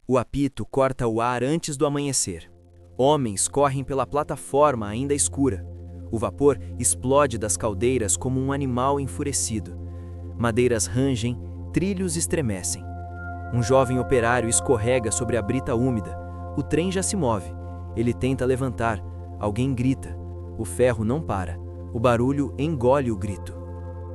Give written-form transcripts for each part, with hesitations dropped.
O apito corta o ar antes do amanhecer. Homens correm pela plataforma ainda escura. O vapor explode das caldeiras como um animal enfurecido. Madeiras rangem, trilhos estremecem. Um jovem operário escorrega sobre a brita úmida. O trem já se move. Ele tenta levantar. Alguém grita. O ferro não para. O barulho engole o grito.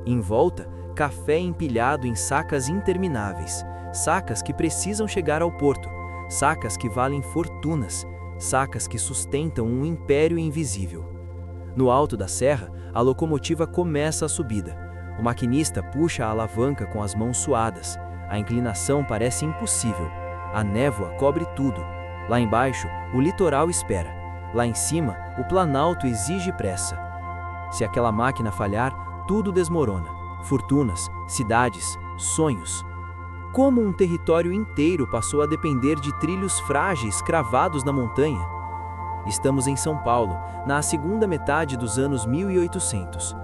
Em volta, café empilhado em sacas intermináveis. Sacas que precisam chegar ao porto. Sacas que valem fortunas. Sacas que sustentam um império invisível. No alto da serra, a locomotiva começa a subida. O maquinista puxa a alavanca com as mãos suadas. A inclinação parece impossível. A névoa cobre tudo. Lá embaixo, o litoral espera. Lá em cima, o planalto exige pressa. Se aquela máquina falhar, tudo desmorona. Fortunas, cidades, sonhos. Como um território inteiro passou a depender de trilhos frágeis cravados na montanha? Estamos em São Paulo, na segunda metade dos anos 1800.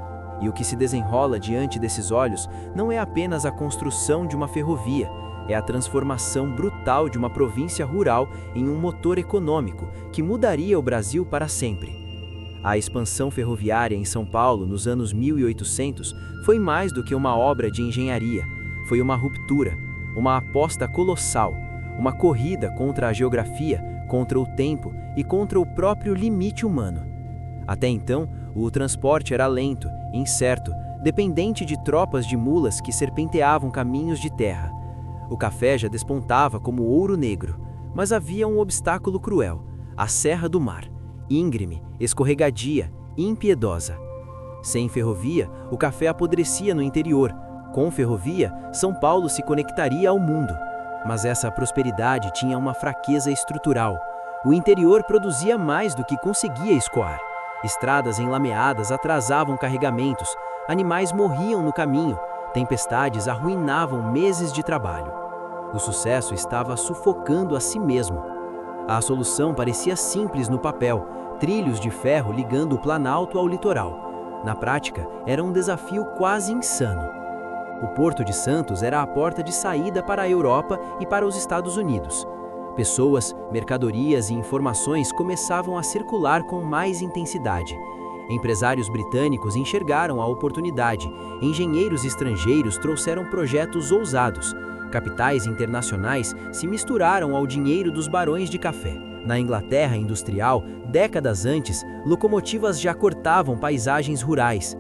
E o que se desenrola diante desses olhos não é apenas a construção de uma ferrovia, é a transformação brutal de uma província rural em um motor econômico que mudaria o Brasil para sempre. A expansão ferroviária em São Paulo nos anos 1800 foi mais do que uma obra de engenharia, foi uma ruptura, uma aposta colossal, uma corrida contra a geografia, contra o tempo e contra o próprio limite humano. Até então, o transporte era lento, incerto, dependente de tropas de mulas que serpenteavam caminhos de terra. O café já despontava como ouro negro, mas havia um obstáculo cruel, a Serra do Mar, íngreme, escorregadia, impiedosa. Sem ferrovia, o café apodrecia no interior. Com ferrovia, São Paulo se conectaria ao mundo. Mas essa prosperidade tinha uma fraqueza estrutural. O interior produzia mais do que conseguia escoar. Estradas enlameadas atrasavam carregamentos, animais morriam no caminho, tempestades arruinavam meses de trabalho. O sucesso estava sufocando a si mesmo. A solução parecia simples no papel, trilhos de ferro ligando o Planalto ao litoral. Na prática, era um desafio quase insano. O Porto de Santos era a porta de saída para a Europa e para os Estados Unidos. Pessoas, mercadorias e informações começavam a circular com mais intensidade. Empresários britânicos enxergaram a oportunidade, engenheiros estrangeiros trouxeram projetos ousados, capitais internacionais se misturaram ao dinheiro dos barões de café. Na Inglaterra industrial, décadas antes, locomotivas já cortavam paisagens rurais.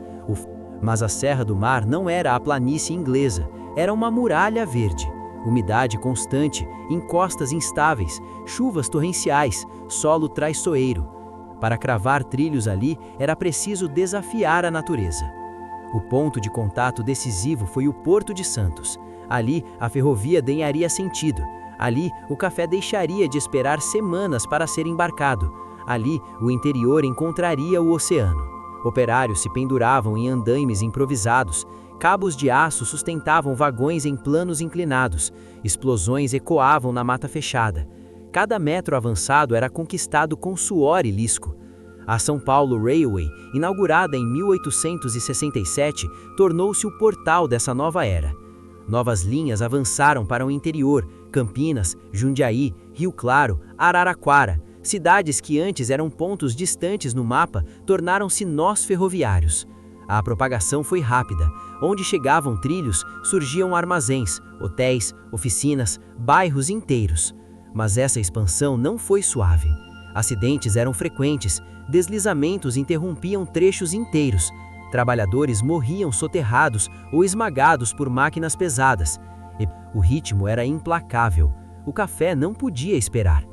Mas a Serra do Mar não era a planície inglesa, era uma muralha verde. Umidade constante, encostas instáveis, chuvas torrenciais, solo traiçoeiro. Para cravar trilhos ali, era preciso desafiar a natureza. O ponto de contato decisivo foi o Porto de Santos. Ali, a ferrovia ganharia sentido. Ali, o café deixaria de esperar semanas para ser embarcado. Ali, o interior encontraria o oceano. Operários se penduravam em andaimes improvisados. Cabos de aço sustentavam vagões em planos inclinados. Explosões ecoavam na mata fechada. Cada metro avançado era conquistado com suor e lisco. A São Paulo Railway, inaugurada em 1867, tornou-se o portal dessa nova era. Novas linhas avançaram para o interior, Campinas, Jundiaí, Rio Claro, Araraquara. Cidades que antes eram pontos distantes no mapa tornaram-se nós ferroviários. A propagação foi rápida. Onde chegavam trilhos, surgiam armazéns, hotéis, oficinas, bairros inteiros. Mas essa expansão não foi suave. Acidentes eram frequentes, deslizamentos interrompiam trechos inteiros. Trabalhadores morriam soterrados ou esmagados por máquinas pesadas. E o ritmo era implacável. O café não podia esperar.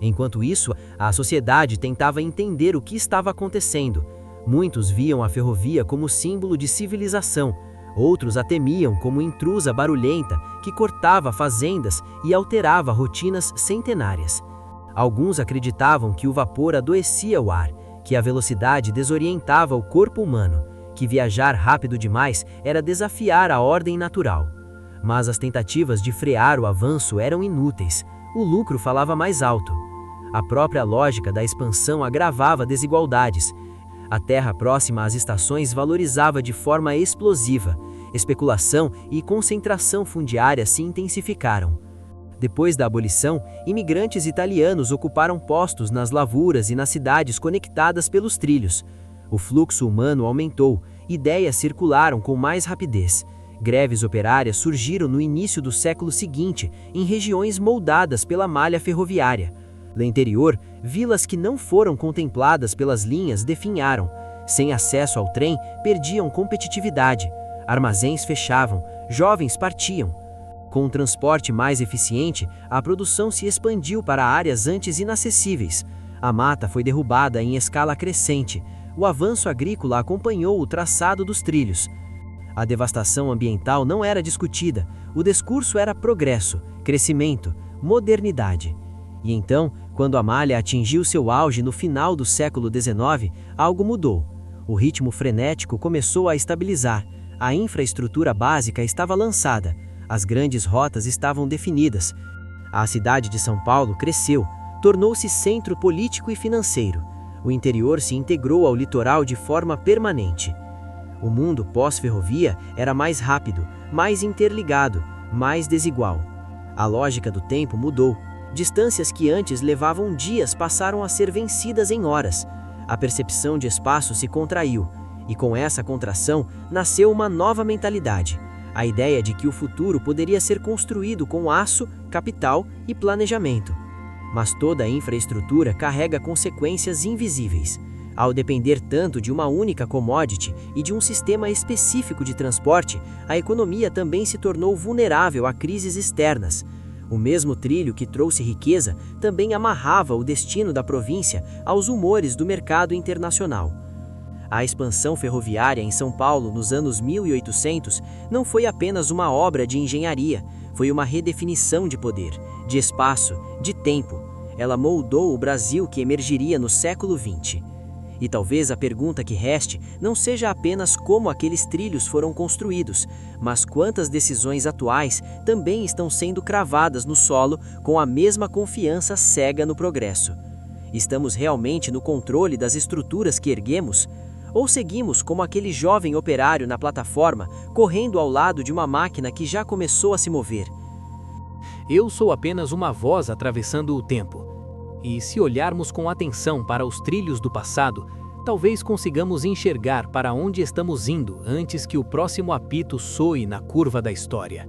Enquanto isso, a sociedade tentava entender o que estava acontecendo. Muitos viam a ferrovia como símbolo de civilização. Outros a temiam como intrusa barulhenta que cortava fazendas e alterava rotinas centenárias. Alguns acreditavam que o vapor adoecia o ar, que a velocidade desorientava o corpo humano, que viajar rápido demais era desafiar a ordem natural. Mas as tentativas de frear o avanço eram inúteis. O lucro falava mais alto. A própria lógica da expansão agravava desigualdades. A terra próxima às estações valorizava de forma explosiva. Especulação e concentração fundiária se intensificaram. Depois da abolição, imigrantes italianos ocuparam postos nas lavouras e nas cidades conectadas pelos trilhos. O fluxo humano aumentou, ideias circularam com mais rapidez. Greves operárias surgiram no início do século seguinte, em regiões moldadas pela malha ferroviária. No interior, vilas que não foram contempladas pelas linhas definharam. Sem acesso ao trem, perdiam competitividade. Armazéns fechavam, jovens partiam. Com um transporte mais eficiente, a produção se expandiu para áreas antes inacessíveis. A mata foi derrubada em escala crescente. O avanço agrícola acompanhou o traçado dos trilhos. A devastação ambiental não era discutida. O discurso era progresso, crescimento, modernidade. E então, quando a malha atingiu seu auge no final do século XIX, algo mudou. O ritmo frenético começou a estabilizar. A infraestrutura básica estava lançada. As grandes rotas estavam definidas. A cidade de São Paulo cresceu, tornou-se centro político e financeiro. O interior se integrou ao litoral de forma permanente. O mundo pós-ferrovia era mais rápido, mais interligado, mais desigual. A lógica do tempo mudou. Distâncias que antes levavam dias passaram a ser vencidas em horas. A percepção de espaço se contraiu, e com essa contração nasceu uma nova mentalidade. A ideia de que o futuro poderia ser construído com aço, capital e planejamento. Mas toda a infraestrutura carrega consequências invisíveis. Ao depender tanto de uma única commodity e de um sistema específico de transporte, a economia também se tornou vulnerável a crises externas. O mesmo trilho que trouxe riqueza também amarrava o destino da província aos humores do mercado internacional. A expansão ferroviária em São Paulo nos anos 1800 não foi apenas uma obra de engenharia, foi uma redefinição de poder, de espaço, de tempo. Ela moldou o Brasil que emergiria no século XX. E talvez a pergunta que reste não seja apenas como aqueles trilhos foram construídos, mas quantas decisões atuais também estão sendo cravadas no solo com a mesma confiança cega no progresso. Estamos realmente no controle das estruturas que erguemos? Ou seguimos como aquele jovem operário na plataforma, correndo ao lado de uma máquina que já começou a se mover? Eu sou apenas uma voz atravessando o tempo. E se olharmos com atenção para os trilhos do passado, talvez consigamos enxergar para onde estamos indo antes que o próximo apito soe na curva da história.